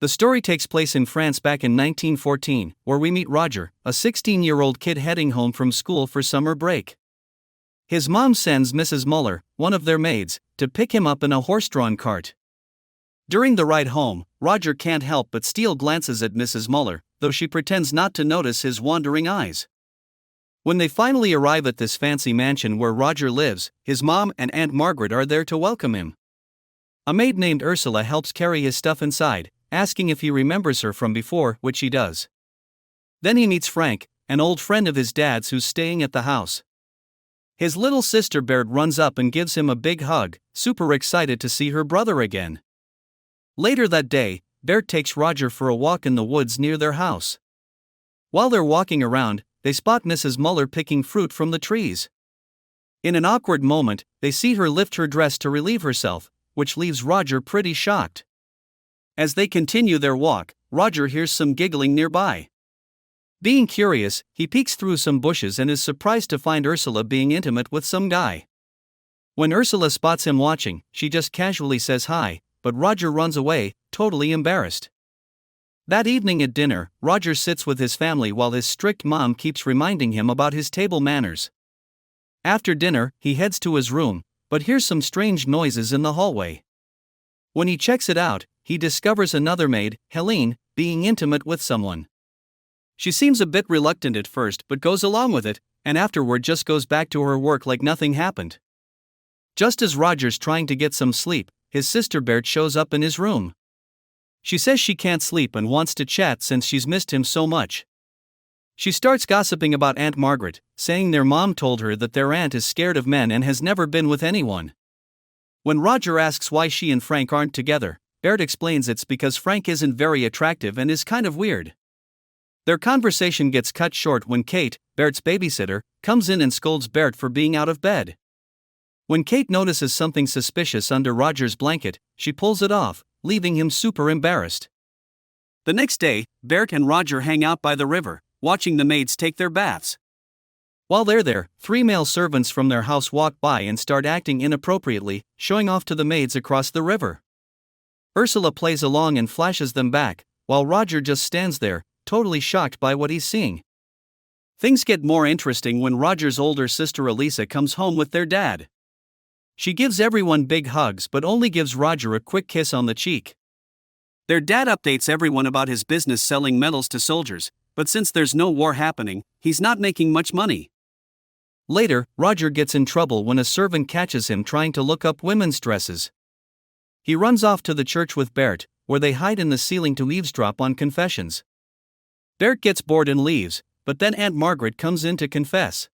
The story takes place in France back in 1914, where we meet Roger, a 16-year-old kid heading home from school for summer break. His mom sends Mrs. Muller, one of their maids, to pick him up in a horse-drawn cart. During the ride home, Roger can't help but steal glances at Mrs. Muller, though she pretends not to notice his wandering eyes. When they finally arrive at this fancy mansion where Roger lives, his mom and Aunt Margaret are there to welcome him. A maid named Ursula helps carry his stuff inside, asking if he remembers her from before, which he does. Then he meets Frank, an old friend of his dad's who's staying at the house. His little sister Bert runs up and gives him a big hug, super excited to see her brother again. Later that day, Bert takes Roger for a walk in the woods near their house. While they're walking around, they spot Mrs. Muller picking fruit from the trees. In an awkward moment, they see her lift her dress to relieve herself, which leaves Roger pretty shocked. As they continue their walk, Roger hears some giggling nearby. Being curious, he peeks through some bushes and is surprised to find Ursula being intimate with some guy. When Ursula spots him watching, she just casually says hi, but Roger runs away, totally embarrassed. That evening at dinner, Roger sits with his family while his strict mom keeps reminding him about his table manners. After dinner, he heads to his room, but hears some strange noises in the hallway. When he checks it out, he discovers another maid, Helene, being intimate with someone. She seems a bit reluctant at first but goes along with it, and afterward just goes back to her work like nothing happened. Just as Roger's trying to get some sleep, his sister Bert shows up in his room. She says she can't sleep and wants to chat since she's missed him so much. She starts gossiping about Aunt Margaret, saying their mom told her that their aunt is scared of men and has never been with anyone. When Roger asks why she and Frank aren't together, Bert explains it's because Frank isn't very attractive and is kind of weird. Their conversation gets cut short when Kate, Bert's babysitter, comes in and scolds Bert for being out of bed. When Kate notices something suspicious under Roger's blanket, she pulls it off, leaving him super embarrassed. The next day, Bert and Roger hang out by the river, watching the maids take their baths. While they're there, 3 male servants from their house walk by and start acting inappropriately, showing off to the maids across the river. Ursula plays along and flashes them back, while Roger just stands there, totally shocked by what he's seeing. Things get more interesting when Roger's older sister Elisa comes home with their dad. She gives everyone big hugs but only gives Roger a quick kiss on the cheek. Their dad updates everyone about his business selling medals to soldiers, but since there's no war happening, he's not making much money. Later, Roger gets in trouble when a servant catches him trying to look up women's dresses. He runs off to the church with Bert, where they hide in the ceiling to eavesdrop on confessions. Bert gets bored and leaves, but then Aunt Margaret comes in to confess.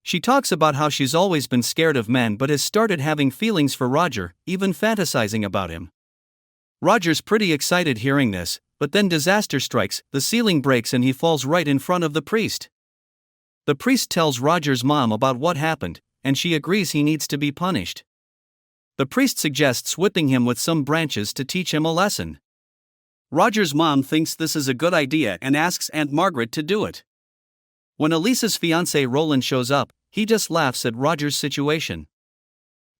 She talks about how she's always been scared of men but has started having feelings for Roger, even fantasizing about him. Roger's pretty excited hearing this, but then disaster strikes, the ceiling breaks and he falls right in front of the priest. The priest tells Roger's mom about what happened, and she agrees he needs to be punished. The priest suggests whipping him with some branches to teach him a lesson. Roger's mom thinks this is a good idea and asks Aunt Margaret to do it. When Elisa's fiancé Roland shows up, he just laughs at Roger's situation.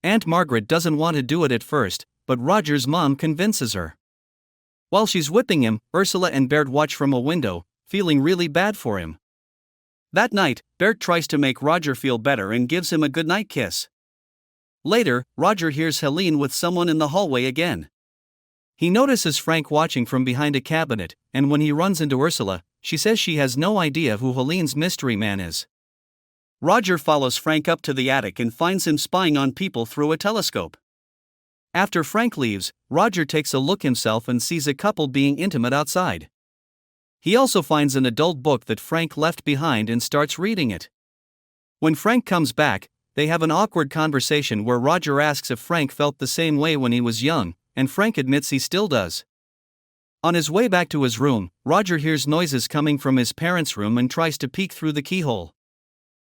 Aunt Margaret doesn't want to do it at first, but Roger's mom convinces her. While she's whipping him, Ursula and Bert watch from a window, feeling really bad for him. That night, Bert tries to make Roger feel better and gives him a goodnight kiss. Later, Roger hears Helene with someone in the hallway again. He notices Frank watching from behind a cabinet, and when he runs into Ursula, she says she has no idea who Helene's mystery man is. Roger follows Frank up to the attic and finds him spying on people through a telescope. After Frank leaves, Roger takes a look himself and sees a couple being intimate outside. He also finds an adult book that Frank left behind and starts reading it. When Frank comes back, they have an awkward conversation where Roger asks if Frank felt the same way when he was young, and Frank admits he still does. On his way back to his room, Roger hears noises coming from his parents' room and tries to peek through the keyhole.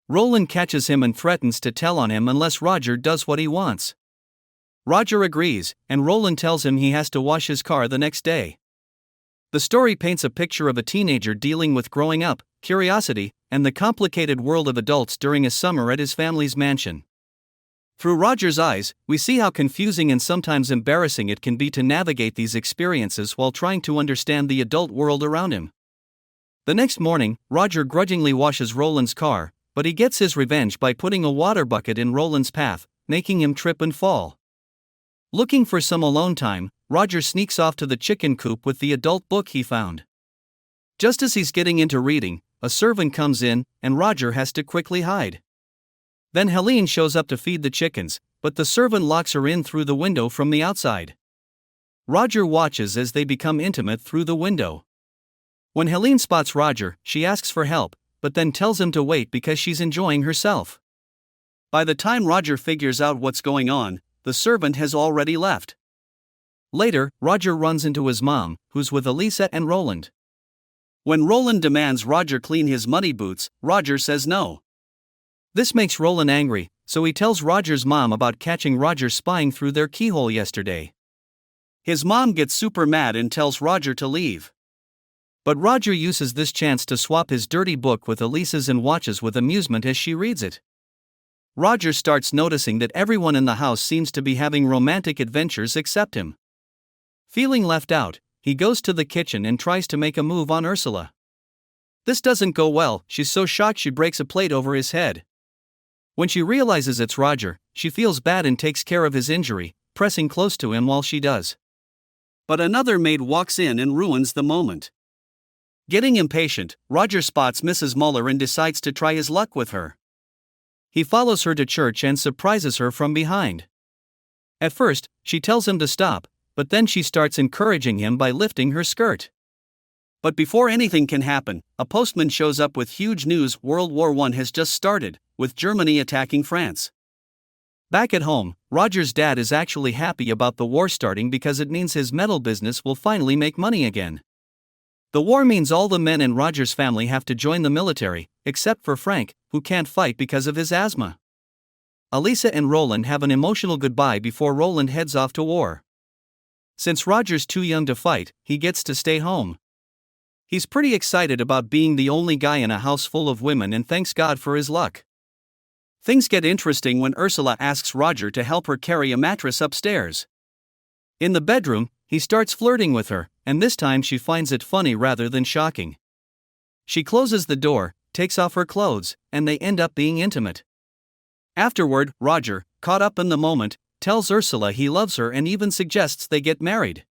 Roland catches him and threatens to tell on him unless Roger does what he wants. Roger agrees, and Roland tells him he has to wash his car the next day. The story paints a picture of a teenager dealing with growing up, curiosity, and the complicated world of adults during a summer at his family's mansion. Through Roger's eyes, we see how confusing and sometimes embarrassing it can be to navigate these experiences while trying to understand the adult world around him. The next morning, Roger grudgingly washes Roland's car, but he gets his revenge by putting a water bucket in Roland's path, making him trip and fall. Looking for some alone time, Roger sneaks off to the chicken coop with the adult book he found. Just as he's getting into reading, a servant comes in, and Roger has to quickly hide. Then Helene shows up to feed the chickens, but the servant locks her in through the window from the outside. Roger watches as they become intimate through the window. When Helene spots Roger, she asks for help, but then tells him to wait because she's enjoying herself. By the time Roger figures out what's going on, the servant has already left. Later, Roger runs into his mom, who's with Elisa and Roland. When Roland demands Roger clean his muddy boots, Roger says no. This makes Roland angry, so he tells Roger's mom about catching Roger spying through their keyhole yesterday. His mom gets super mad and tells Roger to leave. But Roger uses this chance to swap his dirty book with Elisa's and watches with amusement as she reads it. Roger starts noticing that everyone in the house seems to be having romantic adventures except him. Feeling left out, he goes to the kitchen and tries to make a move on Ursula. This doesn't go well. She's so shocked she breaks a plate over his head. When she realizes it's Roger, she feels bad and takes care of his injury, pressing close to him while she does. But another maid walks in and ruins the moment. Getting impatient, Roger spots Mrs. Muller and decides to try his luck with her. He follows her to church and surprises her from behind. At first, she tells him to stop, but then she starts encouraging him by lifting her skirt. But before anything can happen, a postman shows up with huge news: World War I has just started, with Germany attacking France. Back at home, Roger's dad is actually happy about the war starting because it means his metal business will finally make money again. The war means all the men in Roger's family have to join the military, except for Frank, who can't fight because of his asthma. Elisa and Roland have an emotional goodbye before Roland heads off to war. Since Roger's too young to fight, he gets to stay home. He's pretty excited about being the only guy in a house full of women and thanks God for his luck. Things get interesting when Ursula asks Roger to help her carry a mattress upstairs. In the bedroom, he starts flirting with her, and this time she finds it funny rather than shocking. She closes the door, takes off her clothes, and they end up being intimate. Afterward, Roger, caught up in the moment, tells Ursula he loves her and even suggests they get married.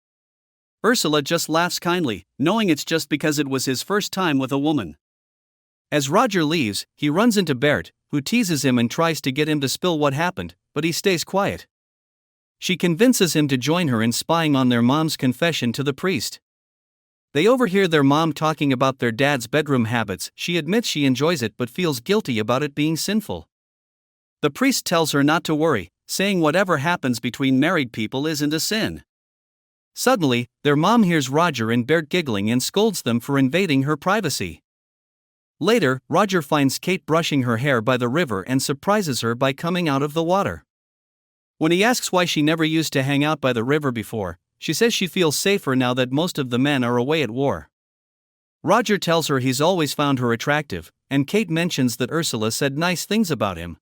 Ursula just laughs kindly, knowing it's just because it was his first time with a woman. As Roger leaves, he runs into Bert, who teases him and tries to get him to spill what happened, but he stays quiet. She convinces him to join her in spying on their mom's confession to the priest. They overhear their mom talking about their dad's bedroom habits. She admits she enjoys it but feels guilty about it being sinful. The priest tells her not to worry, saying whatever happens between married people isn't a sin. Suddenly, their mom hears Roger and Bert giggling and scolds them for invading her privacy. Later, Roger finds Kate brushing her hair by the river and surprises her by coming out of the water. When he asks why she never used to hang out by the river before, she says she feels safer now that most of the men are away at war. Roger tells her he's always found her attractive, and Kate mentions that Ursula said nice things about him.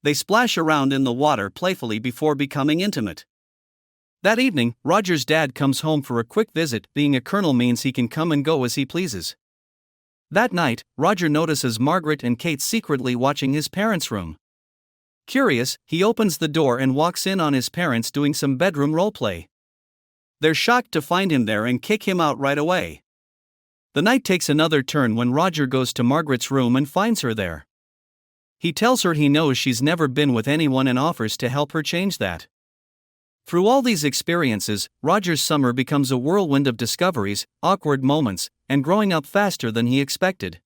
They splash around in the water playfully before becoming intimate. That evening, Roger's dad comes home for a quick visit. Being a colonel means he can come and go as he pleases. That night, Roger notices Margaret and Kate secretly watching his parents' room. Curious, he opens the door and walks in on his parents doing some bedroom roleplay. They're shocked to find him there and kick him out right away. The night takes another turn when Roger goes to Margaret's room and finds her there. He tells her he knows she's never been with anyone and offers to help her change that. Through all these experiences, Roger's summer becomes a whirlwind of discoveries, awkward moments, and growing up faster than he expected.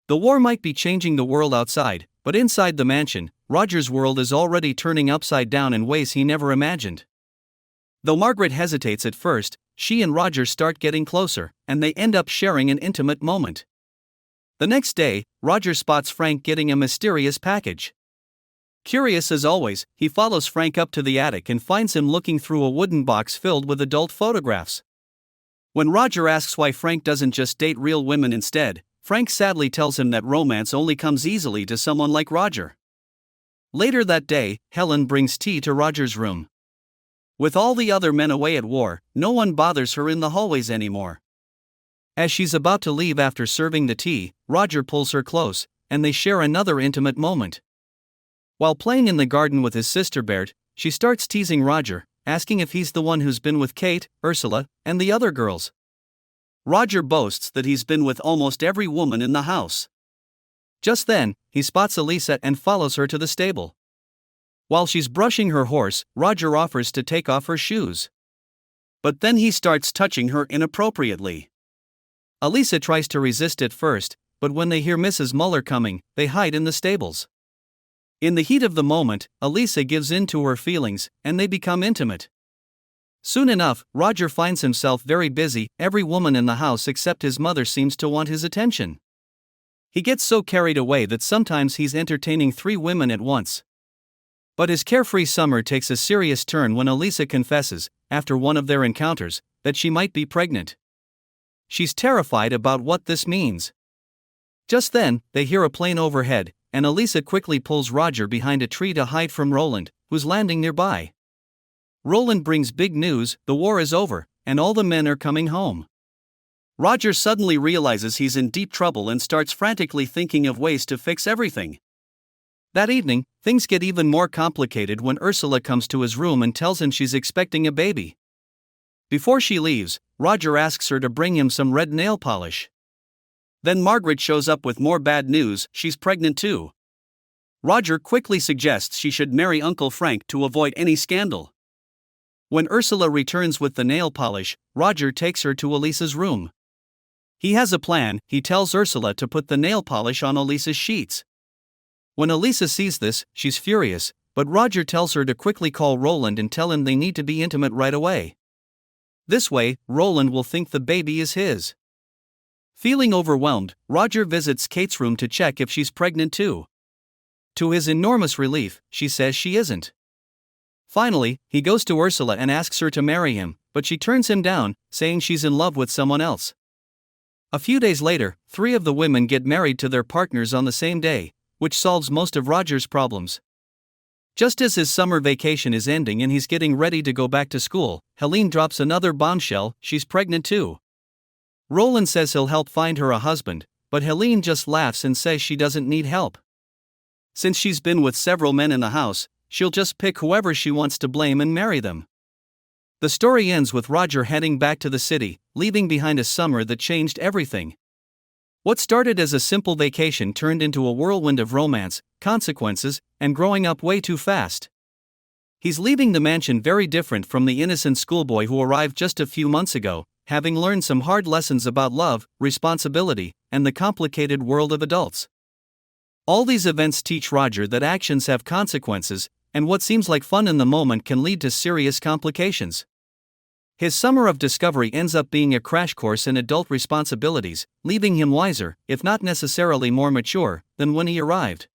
The war might be changing the world outside, but inside the mansion, Roger's world is already turning upside down in ways he never imagined. Though Margaret hesitates at first, she and Roger start getting closer, and they end up sharing an intimate moment. The next day, Roger spots Frank getting a mysterious package. Curious as always, he follows Frank up to the attic and finds him looking through a wooden box filled with adult photographs. When Roger asks why Frank doesn't just date real women instead, Frank sadly tells him that romance only comes easily to someone like Roger. Later that day, Helen brings tea to Roger's room. With all the other men away at war, no one bothers her in the hallways anymore. As she's about to leave after serving the tea, Roger pulls her close, and they share another intimate moment. While playing in the garden with his sister Bert, she starts teasing Roger, asking if he's the one who's been with Kate, Ursula, and the other girls. Roger boasts that he's been with almost every woman in the house. Just then, he spots Elisa and follows her to the stable. While she's brushing her horse, Roger offers to take off her shoes. But then he starts touching her inappropriately. Elisa tries to resist at first, but when they hear Mrs. Muller coming, they hide in the stables. In the heat of the moment, Elisa gives in to her feelings, and they become intimate. Soon enough, Roger finds himself very busy. Every woman in the house except his mother seems to want his attention. He gets so carried away that sometimes he's entertaining 3 women at once. But his carefree summer takes a serious turn when Elisa confesses, after one of their encounters, that she might be pregnant. She's terrified about what this means. Just then, they hear a plane overhead, and Elisa quickly pulls Roger behind a tree to hide from Roland, who's landing nearby. Roland brings big news: the war is over, and all the men are coming home. Roger suddenly realizes he's in deep trouble and starts frantically thinking of ways to fix everything. That evening, things get even more complicated when Ursula comes to his room and tells him she's expecting a baby. Before she leaves, Roger asks her to bring him some red nail polish. Then Margaret shows up with more bad news: she's pregnant too. Roger quickly suggests she should marry Uncle Frank to avoid any scandal. When Ursula returns with the nail polish, Roger takes her to Elisa's room. He has a plan. He tells Ursula to put the nail polish on Elisa's sheets. When Elisa sees this, she's furious, but Roger tells her to quickly call Roland and tell him they need to be intimate right away. This way, Roland will think the baby is his. Feeling overwhelmed, Roger visits Kate's room to check if she's pregnant too. To his enormous relief, she says she isn't. Finally, he goes to Ursula and asks her to marry him, but she turns him down, saying she's in love with someone else. A few days later, 3 of the women get married to their partners on the same day, which solves most of Roger's problems. Just as his summer vacation is ending and he's getting ready to go back to school, Helene drops another bombshell: she's pregnant too. Roland says he'll help find her a husband, but Helene just laughs and says she doesn't need help. Since she's been with several men in the house, she'll just pick whoever she wants to blame and marry them. The story ends with Roger heading back to the city, leaving behind a summer that changed everything. What started as a simple vacation turned into a whirlwind of romance, consequences, and growing up way too fast. He's leaving the mansion very different from the innocent schoolboy who arrived just a few months ago, having learned some hard lessons about love, responsibility, and the complicated world of adults. All these events teach Roger that actions have consequences, and what seems like fun in the moment can lead to serious complications. His summer of discovery ends up being a crash course in adult responsibilities, leaving him wiser, if not necessarily more mature, than when he arrived.